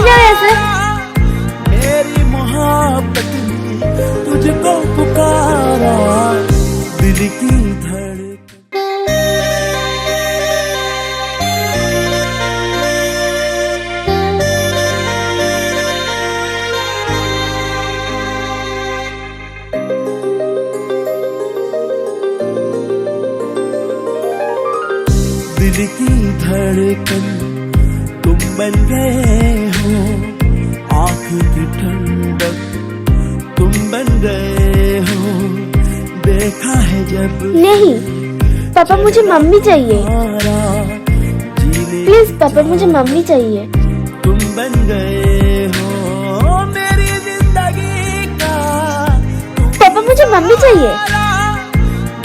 चल जा ऐसे। मेरी मोहब्बत ने तुझको पुकारा, दिल की धड़कन। दिल की धड़कन तुम बन गए हो, आँख की ठंडक तुम बन गए हो, देखा है जब। नहीं पापा, मुझे मम्मी चाहिए। प्लीज पापा, मुझे मम्मी चाहिए। तुम बन गए हो मेरी जिंदगी का, पापा मुझे मम्मी चाहिए।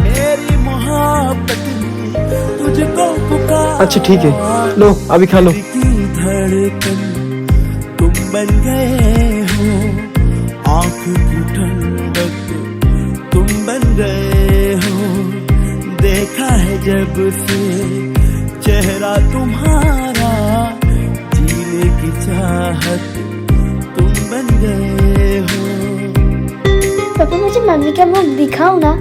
मेरी मोहब्बत तुझको पुकारा। अच्छा ठीक है, लो अभी खा लो। धड़कन तुम बन गए हो, आँख की ठंडक तुम बन गए हो, देखा है जब से चेहरा तुम्हारा, जीने की चाहत तुम बन गए हो। पापा मुझे मम्मी का मुंह दिखाओ ना।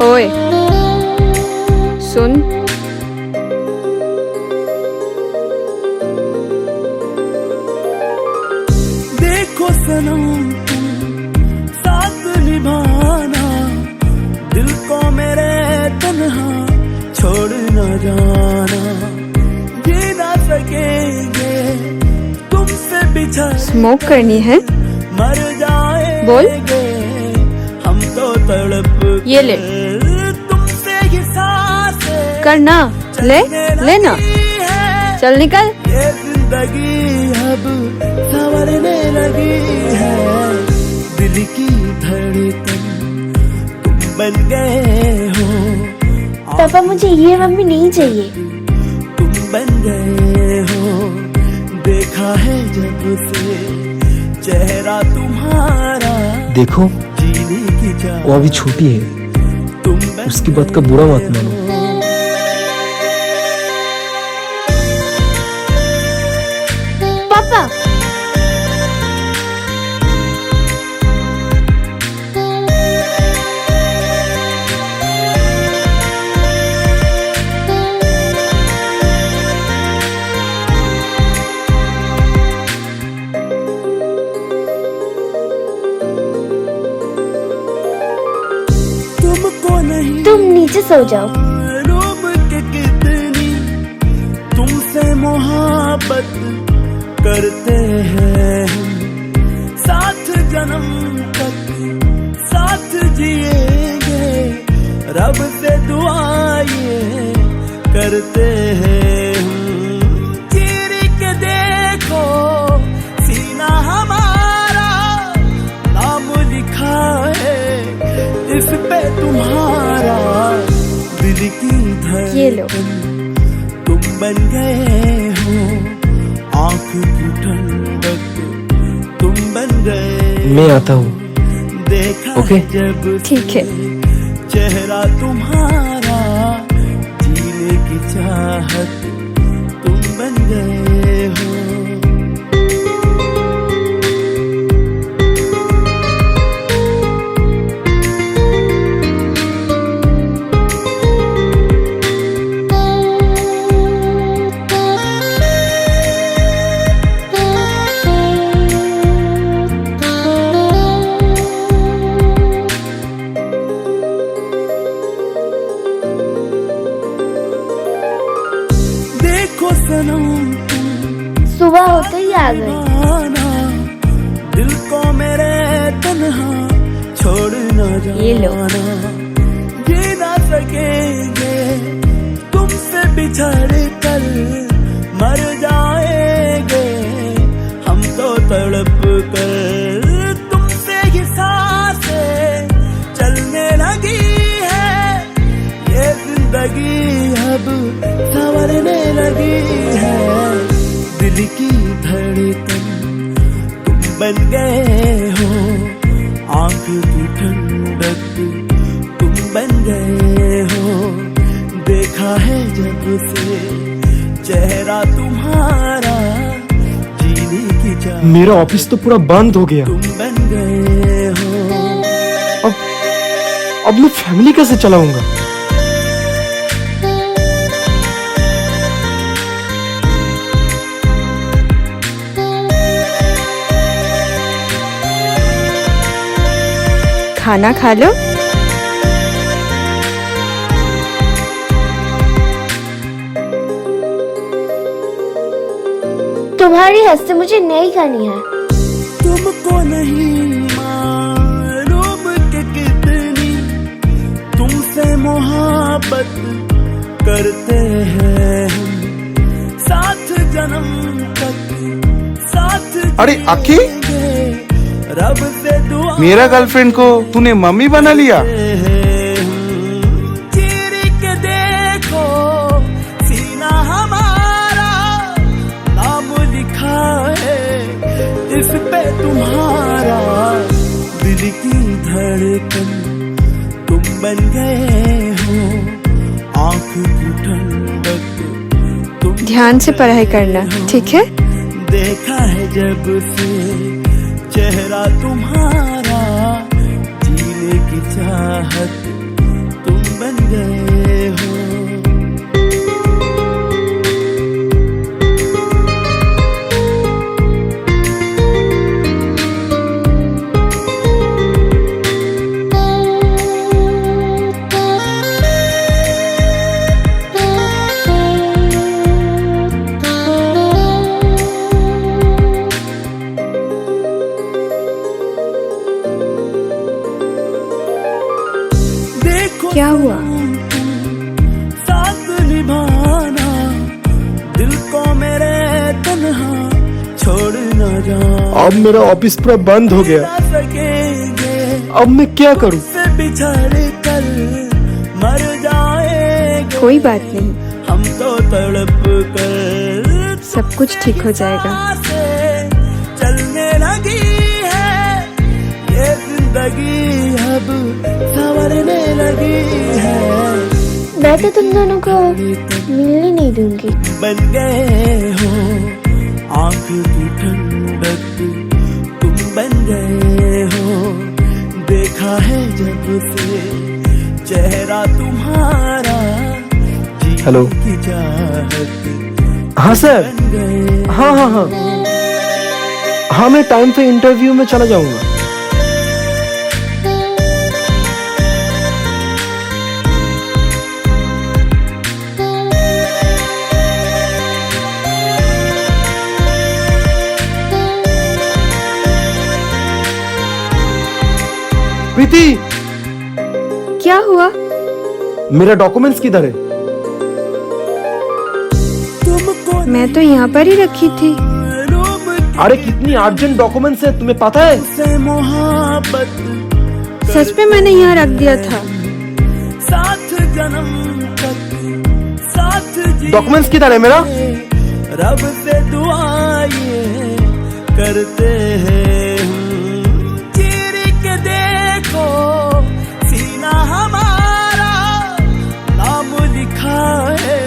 ओए सुन, देखो सनम तुम साथ निभाना, दिल को मेरे तन्हा छोड़ न जाना, जी ना सकेंगे तुमसे बिछड़। स्मोक करनी है? मर जाएंगे बोल। हम तो तड़प ये ले। तुमसे ही सांसें करना, ले लेना, चल निकल। ये जिंदगी अब संवरने लगी है, दिल की धड़कन तुम बन गए हो। पापा मुझे ये मम्मी नहीं चाहिए। तुम बन गए हो, देखा है जब से चेहरा तुम्हारा, देखो जीने की चाहत वो अभी छोटी है, तुम उसकी बात का बुरा मत मानो। पापा तुमको नहीं तुम नीचे सो जाओ। रूप के कितनी तुमसे मोहब्बत करते हैं हम, साथ जन्म तक साथ जिएंगे, रब से दुआएं करते हैं हम। चीर के देखो सीना हमारा, नाम लिखा है इस पे तुम्हारा, दिल की ये लो। धड़कन तुम बन गए हो, आँख की ठंडक तुम बन गए। मैं आता हूँ। देखा ओके? जब ठीक है। चेहरा तुम्हारा, जीने की चाहत तुम बन गए हो। सुबह होते ही आ गई। दिल को मेरे तन्हा छोड़ न ये लो। जाना, जी ना सकेंगे तुमसे बिछड़ कर, मर जाएंगे हम तो तड़प कर, तुमसे ही सांसें चलने लगी है, ये जिंदगी अब संवरने लगी है, दिल की धड़कन बन गए हो आंख की ठंडक, तुम बन गए हो। देखा है जब से चेहरा तुम्हारा, जीने की चाह मेरा ऑफिस तो पूरा बंद हो गया। तुम बन गए हो। अब मैं फैमिली कैसे चलाऊंगा? खाना खा लो। तुम्हारी हंसी मुझे नहीं खानी है। तुमको नहीं मालूम कि कितनी तुमसे मोहब्बत करते हैं हम, साथ जन्म तक साथ। अरे आखी, रब से दुआ मेरा गर्लफ्रेंड को तूने मम्मी बना लिया। चीर के देखो सीना हमारा, नाम लिखा है इस पे तुम्हारा। दिल की धड़कन तुम बन गए हो आंख की ठंडक, तुम ध्यान से पढ़ाई करना, ठीक है? देखा है जब से चेहरा तुम्हारा, जीने की चाहत तुम बन गए हो। क्या हुआ? साथ निभाना, दिल को मेरे तन्हा छोड़ न जाना। अब मेरा ऑफिस पूरा बंद हो गया। सकेंगे अब मैं क्या करूं? से बिछड़ कर मर जाएंगे। कोई बात नहीं, हम तो तड़प कर सब कुछ ठीक हो जाएगा। चलने लगी है ये जिंदगी, अब संवरने लगी है। मैं तो तुम दोनों को मिलने नहीं दूंगी। बन गए हो आंख की ठंडक, तुम बन गए हो। देखा है जब से चेहरा तुम्हारा, जीने हेलो। की चाहत हाँ सर। बन गए। हाँ हाँ हाँ हाँ, मैं टाइम पे इंटरव्यू में चला जाऊंगा। प्रीति, क्या हुआ? मेरा डॉक्यूमेंट्स किधर है? तुमको मैं तो यहाँ पर ही रखी थी। अरे कितनी अर्जेंट डॉक्यूमेंट्स है, तुम्हें पता है? से मोहब्बत सच में मैंने यहाँ रख दिया था। साथ जन्म तक साथ जी। डॉक्यूमेंट्स किधर है मेरा? रब से दुआएं करते हैं हम, चीर के देखो सीना हमारा, नाम लिखा है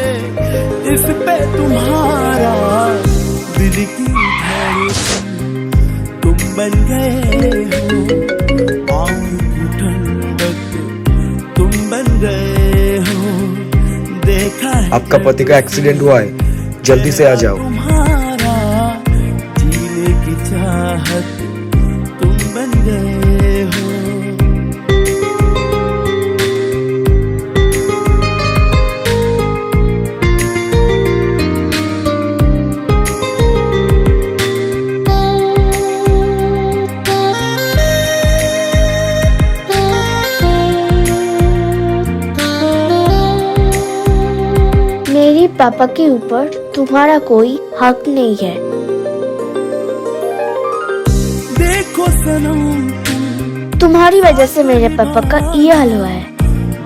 इस पे तुम्हारा। दिल की धड़कन तुम बन गए हो आंख की ठंडक, तुम बन गए हो। देखा है आपका पति का एक्सीडेंट हुआ है, जल्दी से आ जाओ। तुम्हारा, जीने की चाहत तुम बन गए हो। मेरे पापा के ऊपर तुम्हारा कोई हक नहीं है। देखो सनम तुम्हारी वजह से मेरे पापा का ये हाल हुआ है।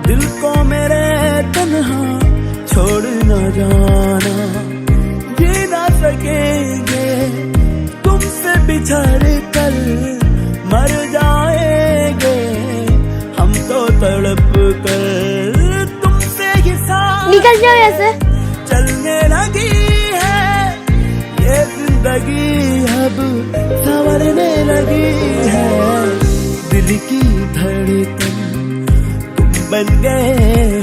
दिल को मेरे तन्हा छोड़ न जाना, जी ना सकेंगे तुमसे बिछड़ कर कैसे? चलने लगी है ये जिंदगी, अब संवरने लगी है। दिल की धड़कन तुम बन गए